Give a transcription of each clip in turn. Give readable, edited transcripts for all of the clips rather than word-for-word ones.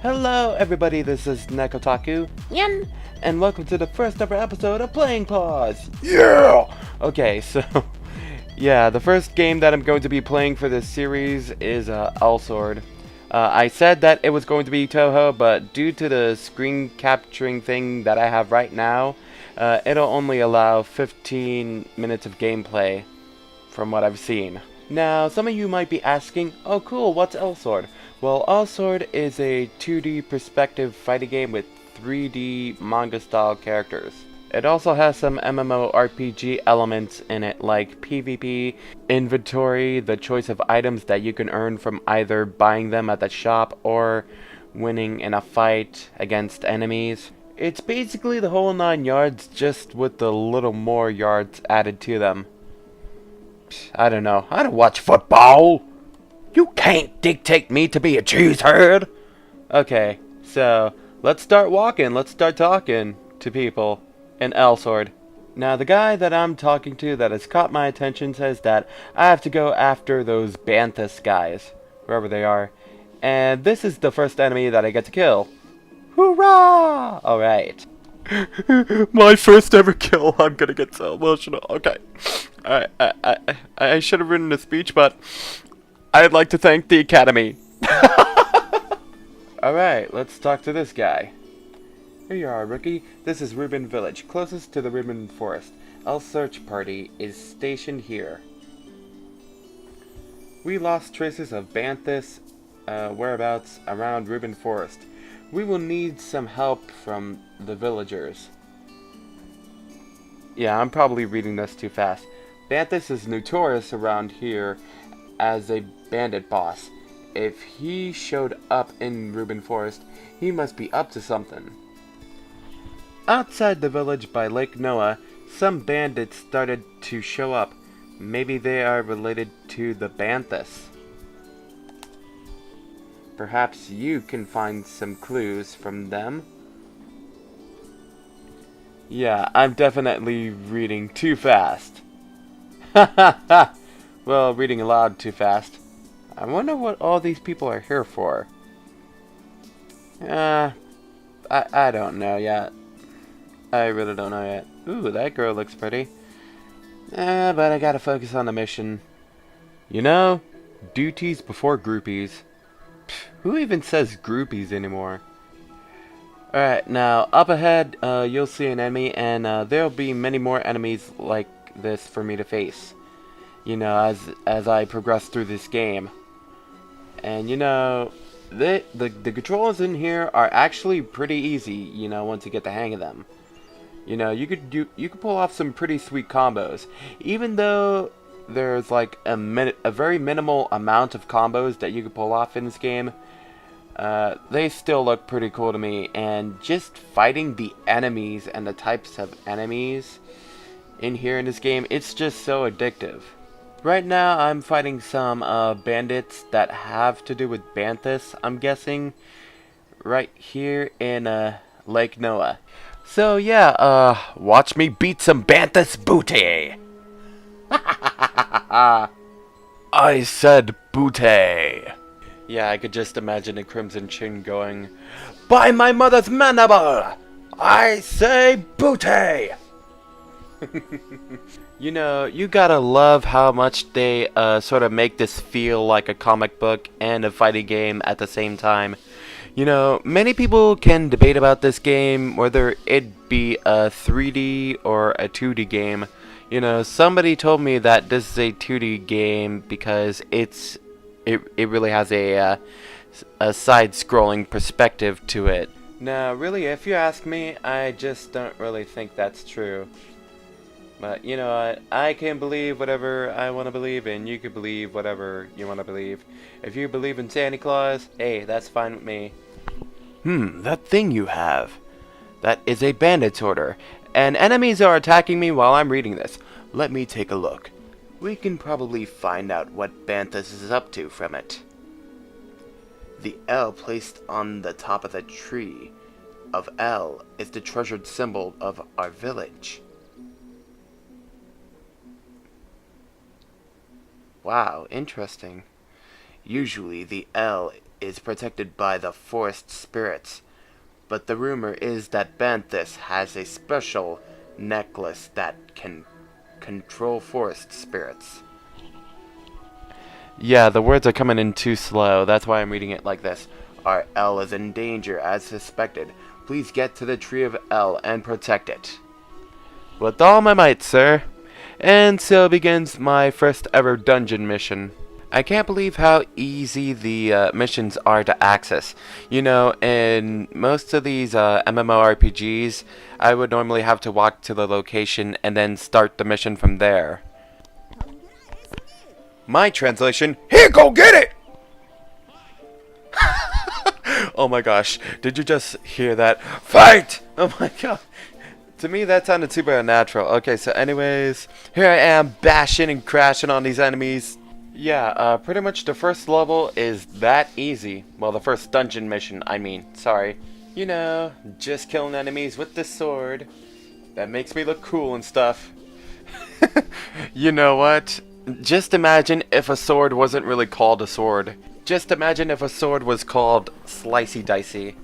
Hello everybody, this is Nekotaku, Yan, and welcome to the first ever episode of Playing Paws! Yeah! Okay, so, yeah, the first game that I'm going to be playing for this series is Elsword. I said that it was going to be Toho, but due to the screen capturing thing that I have right now, it'll only allow 15 minutes of gameplay, from what I've seen. Now, some of you might be asking, oh cool, what's Elsword? Well, Elsword is a 2D perspective fighting game with 3D manga-style characters. It also has some MMORPG elements in it, like PvP, inventory, the choice of items that you can earn from either buying them at the shop or winning in a fight against enemies. It's basically the whole 9 yards, just with a little more yards added to them. I don't know. I don't watch football. You can't dictate me to be a cheesehead. Okay, so let's start walking. Let's start talking to people in Elsword. Now, the guy that I'm talking to that has caught my attention says that I have to go after those Banthus guys, wherever they are. And this is the first enemy that I get to kill. Hoorah! Alright. My first ever kill. I'm gonna get so emotional. Okay. I should have written a speech, but I'd like to thank the Academy. Alright, let's talk to this guy. Here you are, rookie. This is Ribbon Village, closest to the Ribbon Forest. Our search party is stationed here. We lost traces of Banthus whereabouts around Ribbon Forest. We will need some help from the villagers. Yeah, I'm probably reading this too fast. Banthus is notorious around here as a bandit boss. If he showed up in Ribbon Forest, he must be up to something. Outside the village by Lake Noah, some bandits started to show up. Maybe they are related to the Banthus. Perhaps you can find some clues from them. Yeah, I'm definitely reading too fast. Well, reading aloud too fast. I wonder what all these people are here for. I don't know yet. I really don't know yet. Ooh, that girl looks pretty. But I gotta focus on the mission. You know, duties before groupies. Pfft, who even says groupies anymore? Alright, now up ahead, you'll see an enemy, and there'll be many more enemies like this for me to face. You know, as I progress through this game. And you know, the controls in here are actually pretty easy, you know, once you get the hang of them. You know, you could pull off some pretty sweet combos. Even though there's like a very minimal amount of combos that you could pull off in this game, they still look pretty cool to me. And just fighting the enemies and the types of enemies in here in this game, it's just so addictive. Right now, I'm fighting some bandits that have to do with Banthus, I'm guessing, right here in Lake Noah. So yeah, watch me beat some Banthus booty. I said booty. Yeah, I could just imagine a Crimson Chin going, by my mother's mandible, I say booty. You know, you gotta love how much they sort of make this feel like a comic book and a fighting game at the same time. You know, many people can debate about this game, whether it be a 3D or a 2D game. You know, somebody told me that this is a 2D game because it really has a side-scrolling perspective to it. Now, really, if you ask me, I just don't really think that's true. But, you know what, I can believe whatever I want to believe, and you can believe whatever you want to believe. If you believe in Santa Claus, hey, that's fine with me. That thing you have. That is a bandit's order, and enemies are attacking me while I'm reading this. Let me take a look. We can probably find out what Banthus is up to from it. The L placed on the top of the tree of L is the treasured symbol of our village. Wow, interesting. Usually the L is protected by the forest spirits, but the rumor is that Banthus has a special necklace that can control forest spirits. Yeah, the words are coming in too slow. That's why I'm reading it like this. Our L is in danger as suspected. Please get to the tree of L and protect it. With all my might, sir. And so begins my first ever dungeon mission. I can't believe how easy the missions are to access. You know, in most of these MMORPGs, I would normally have to walk to the location and then start the mission from there. My translation, here, go get it! Oh my gosh, did you just hear that? Fight! Oh my god. To me, that sounded super unnatural. Okay, so anyways, here I am bashing and crashing on these enemies. Yeah, pretty much the first level is that easy. Well, the first dungeon mission, I mean. Sorry. You know, just killing enemies with this sword. That makes me look cool and stuff. You know what? Just imagine if a sword wasn't really called a sword. Just imagine if a sword was called Slicey Dicey.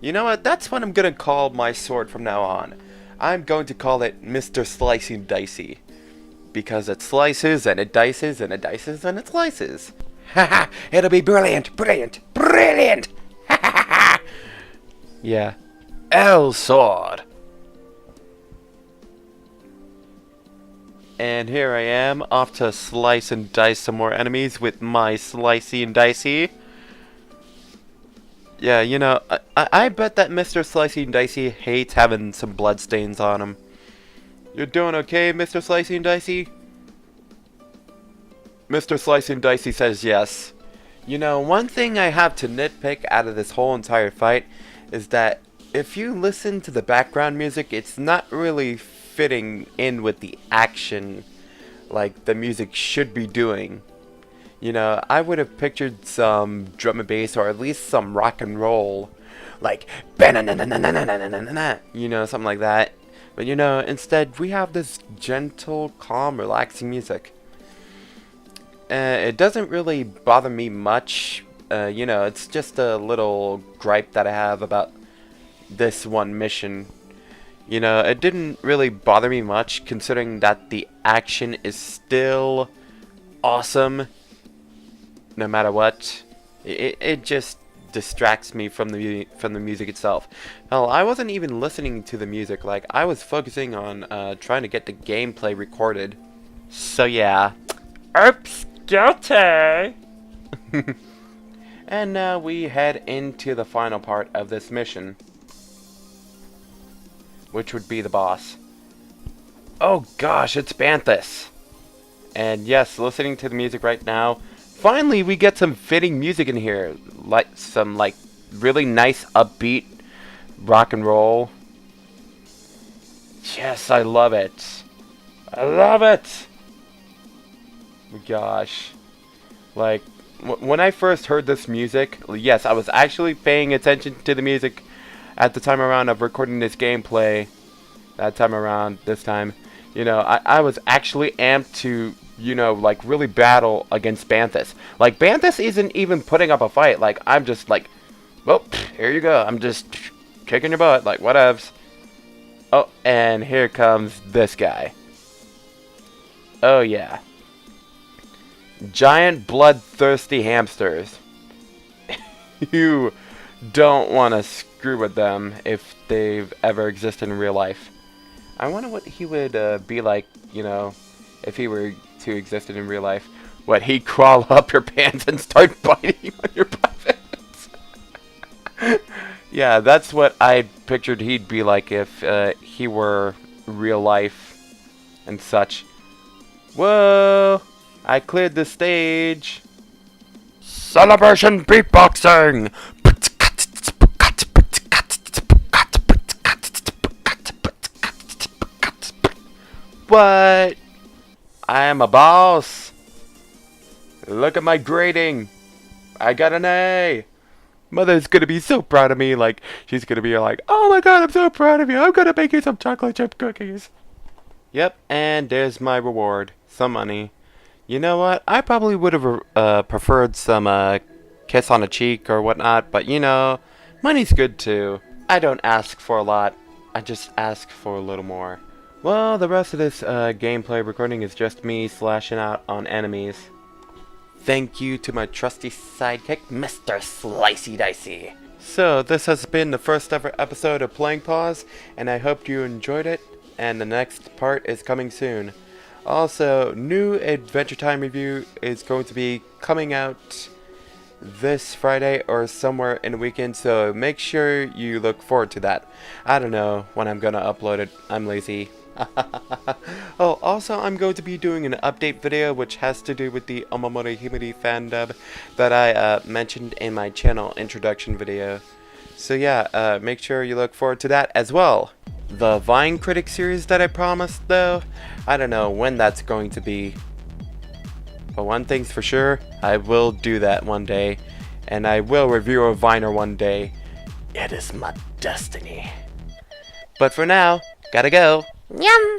You know what? That's what I'm gonna call my sword from now on. I'm going to call it Mr. Slicey Dicey. Because it slices, and it dices, and it dices, and it slices. Haha! It'll be brilliant! Brilliant! Brilliant! Ha ha ha! Yeah. Elsword! And here I am, off to slice and dice some more enemies with my Slicey and Dicey. Yeah, you know, I bet that Mr. Slicey and Dicey hates having some bloodstains on him. You're doing okay, Mr. Slicey and Dicey? Mr. Slicey and Dicey says yes. You know, one thing I have to nitpick out of this whole entire fight is that if you listen to the background music, it's not really fitting in with the action like the music should be doing. You know, I would have pictured some drum and bass or at least some rock and roll. Like, you know, something like that. But you know, instead we have this gentle, calm, relaxing music. It doesn't really bother me much. You know, it's just a little gripe that I have about this one mission. You know, it didn't really bother me much considering that the action is still awesome no matter what. It just distracts me from the music itself. Hell, I wasn't even listening to the music. Like, I was focusing on trying to get the gameplay recorded. So yeah. Oops, guilty. And now we head into the final part of this mission, which would be the boss. Oh gosh, it's Banthus. And yes, listening to the music right now, finally we get some fitting music in here. Like some really nice upbeat rock and roll. Yes, I love it. I love it. Gosh. Like, when I first heard this music, yes, I was actually paying attention to the music at the time around of recording this gameplay. This time. You know, I was actually amped to, you know, like, really battle against Banthus. Like, Banthus isn't even putting up a fight. Like, I'm just like, well, here you go. I'm just kicking your butt. Like, whatevs. Oh, and here comes this guy. Oh, yeah. Giant bloodthirsty hamsters. You don't want to screw with them if they've ever existed in real life. I wonder what he would be like, you know, if he were to exist in real life. What, he'd crawl up your pants and start biting on your privates? Yeah, that's what I pictured he'd be like if he were real life and such. Whoa! I cleared the stage. Celebration beatboxing! What? I am a boss. Look at my grading. I got an A. Mother's gonna be so proud of me. Like, she's gonna be like, oh my god, I'm so proud of you. I'm gonna make you some chocolate chip cookies. Yep, and there's my reward. Some money. You know what? I probably would have preferred some kiss on the cheek or whatnot, but you know, money's good too. I don't ask for a lot. I just ask for a little more. Well, the rest of this gameplay recording is just me slashing out on enemies. Thank you to my trusty sidekick, Mr. Slicey Dicey. So, this has been the first ever episode of Playing Paws, and I hope you enjoyed it, and the next part is coming soon. Also, new Adventure Time review is going to be coming out this Friday or somewhere in the weekend, so make sure you look forward to that. I don't know when I'm gonna upload it. I'm lazy. Oh, also I'm going to be doing an update video which has to do with the Omamori Himari fan dub that I mentioned in my channel introduction video. So yeah, make sure you look forward to that as well. The Vine Critic series that I promised though, I don't know when that's going to be. But one thing's for sure, I will do that one day, and I will review a Viner one day. It is my destiny. But for now, gotta go. Yum!